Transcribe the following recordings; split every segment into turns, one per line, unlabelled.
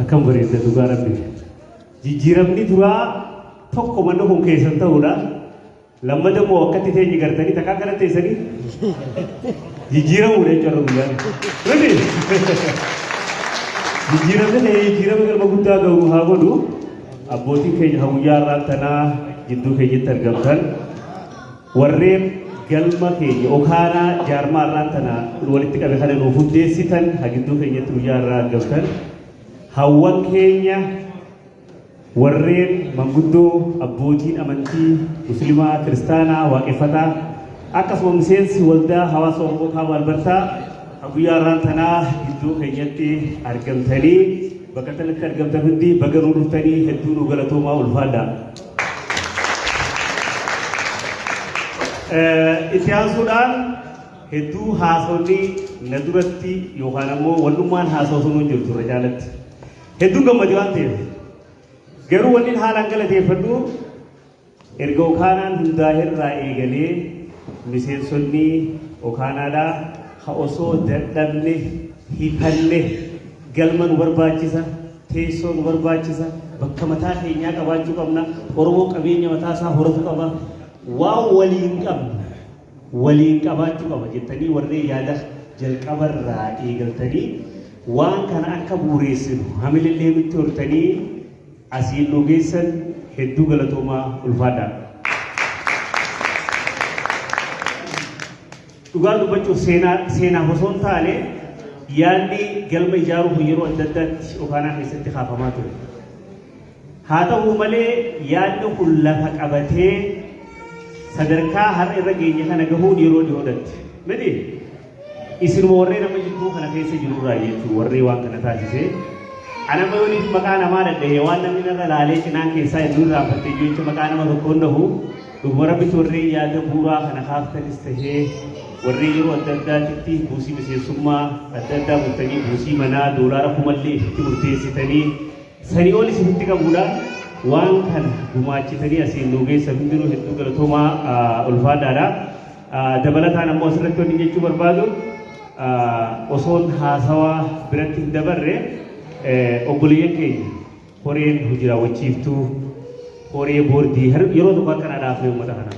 Akkam bareedda dhugaa rabbi. Jijjiiramni duraa tokko manna kun keessan ta'uudha. Lammata immoo akkatti teenye gartanii takkaa kana teessanii jijjiiramuudha jechuudha guyyaan. Jijjiiramni galma guddaa ga'u haa godhu. Abbootiin keenya guyyaa irraan tanaa jidduu keenyatti argamtan warreen galma keenya okaanaa jaarmaa irraan tanaa walitti qabe kana nuuf hundeessitan gidduu keenyatti guyyaa irraa argamtan hawwan keenya warreen manguddoo abbootiin amantii muslimaa kiristaanaa waaqeffataa akkasuma miseensi waldaa hawaasa Oromoo Kaaba Albertaa guyyaa irraan tanaa gidduu keenyatti argamtanii bakka kanatti argamtan hundi baga nuu dhuftanii hedduu nu galatoomaa ulfaadha. Itti aansuudhaan hedduu haasawni na duratti yookaan ammoo wannummaan haasawuu sun jirtu irra jaalatti. Hedduu gammadee waan ta'eef garuu wanni haalaan galateeffadhu erga okaanaan hundaa'erraa eegalee miseensonni okaanaadhaa ha osoo dadhabne hifanne galma nu barbaachisa teessoo nu barbaachisa bakka mataa keenyaa qabaachuu qabna Oromoo qabeenya mataa isaa horatu qaba waan waliin qabaachuu qaba jettanii warreen yaada jalqabarraa eegaltanii waan kana akka bu'uureessinu hamilillee nutti hortanii asiin nu geessan hedduu galatoomaa ulfaadha. Dhugaan dubbachuuf seenaa osoo hin taane yaadni galma ijaaruuf yeroo adda addaatti okaanaa keessatti kaafamaa ture. Haa ta'u malee yaadni kun lafa qabatee sadarkaa har'a irra geenye kana gahuun yeroo dhiyoodatti. Miti isinuma warreen amma jidduu kana keessa jirurraa jechuun warree waan kana taasisee anama yooniif maqaa namaa dadhabee waan namni irra laalee cinaan keessaa hedduu irraa fattee jecha maqaa nama tokkoon dhahu dhuguma rabbitti warreen yaada bu'uuraa kana kaaftanis tahee warreen yeroo adda addaatti buusii miseensummaa adda addaa bultanii buusii manaa doolaara kumallee itti murteessitanii sanii ol isinitti qabuudhaan waan kana gumaachitanii asiin nu geessan hundinuu hedduu galatoomaa ulfaadhaadha. Dabalataan ammoo asirratti wanni jechuu barbaadu osoon haasawaa biratti hin dabarre obboleeyyan keenya horeen hojii raawwachiiftuu horee boordii yeroo tokko akkana dhaafne uummata kana.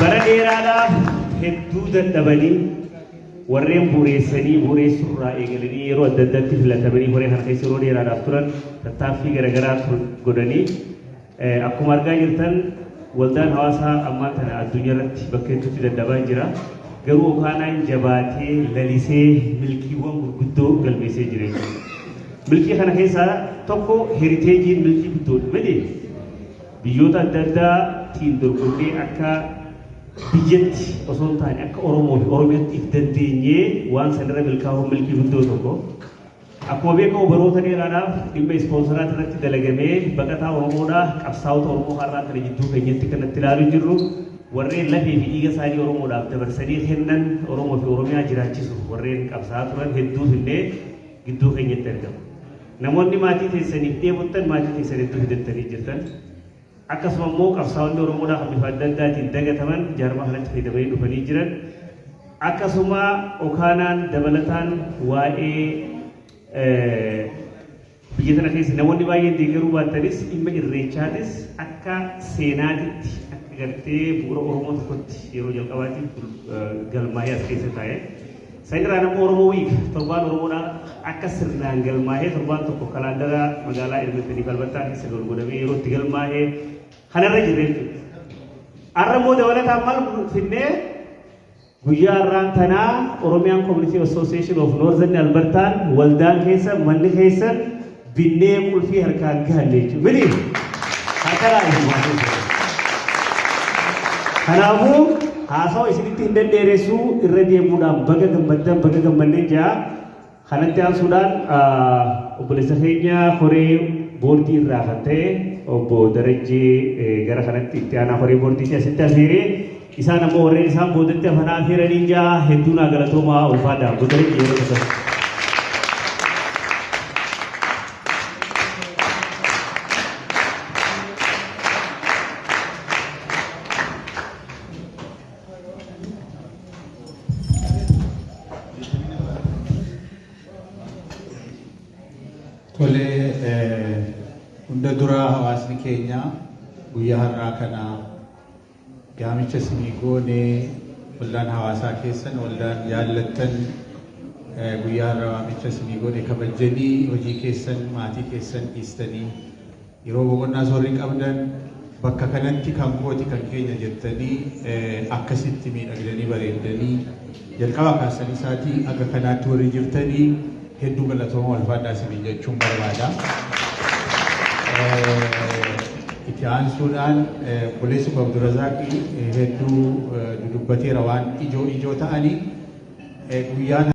Bara dheeraadhaaf hedduu dadhabanii warreen bu'uureessurraa eegalanii yeroo adda addaatti filatamanii horee kana keessa yeroo dheeraadhaaf turan tattaaffii garaagaraa godhanii akkuma argaa jirtan waldaan hawaasaa ammaa kana addunyaa irratti bakka hedduutti dadhabaa jira. Garuu okaanaan jabaatee lalisee milkiiwwan gurguddoo galmeessee jira. Milkii kana keessaa tokko heriteejiin milkii guddoodha. Miti biyyoota adda addaatiin dorgommee akka biyyatti osoo hin taane akka Oromoo fi Oromiyaatti if dandeenyee waan sanarra milkaa'uun milkii guddoo tokko. Akkuma beekamu baroota dheeraadhaaf dhimma ispoonsaraat irratti dalagamee baqataa Oromoodhaa qabsaa'ota Oromoo har'aa kana jidduu keenyatti kanatti ilaaluu jirru warreen lafee fi dhiiga isaanii Oromoodhaaf dabarsanii kennan Oromoo fi Oromiyaa jiraachisu warreen qabsaa'aa turan hedduu illee gidduu keenyatti argamu. Namoonni maatii teessaniif dheebottan maatii teessan hedduu fidattanii jirtan. Akkasuma immoo qabsaa'onni Oromoodhaaf bifa adda addaatiin dagataman jaarmaa kanatti fayyadamanii dhufanii jiran. Akkasuma okaanaan dabalataan waa'ee biyya kana keessa namoonni baay'een deeggaruu baattanis dhimma irreechaatis akka seenaatitti akka gartee bu'uura Oromoo tokkotti yeroo jalqabaatiif galmaa'ee as keessa taa'e. Sanirraan ammoo Oromoo wiik torbaan Oromoodhaan akka sirnaan galmaa'ee torbaan tokko kalaandara magaalaa Ermetanii Albertaa keessa godhamee yeroo itti galmaa'ee kanarra jirre jechuudha. Har'a immoo dabalataan maal finnee guyyaa irraan tanaa Oromiyaan Community Association of Northern Albertaan waldaan keessa manni keessa binnee qulfii harkaan gahanne jechuudha. Miti kanaafuu haasawa isinitti hin dandeenyessu irra deemuudhaan baga gammaddan baga gammannee jira. Kanatti aansuudhaan obboleessa keenya horee boordii irraa kan ta'e obbo Darajjee gara kanatti itti aanaa horee boordiitti asitti afeeree isaan ammoo warreen isaan boodatti afanaa afeeranii jira hedduu naa galatoomaa ulfaadha. Obbo Darajjee yeroo tokko.
Tole hunda duraa hawaasni keenya guyyaa har'aa kana yaamicha isinii goonee waldaan hawaasaa keessan waldaan jaallattan guyyaa har'aa waamicha isinii goone kabajanii hojii keessan maatii keessan dhiistanii yeroo boqonnaa soorri qabdan bakka kanatti kan kooti kan keenya jettanii akkasitti miidhagdanii bareeddanii jalqaba kaasanii isaatii akka kanaatti warri jirtanii hedduu galatooma walfaadhaa isinii jechuun barbaada. Itti aansuudhaan Obboleessi Abdurazaaq hedduu dudubbateera waan ijoo ta'anii guyyaan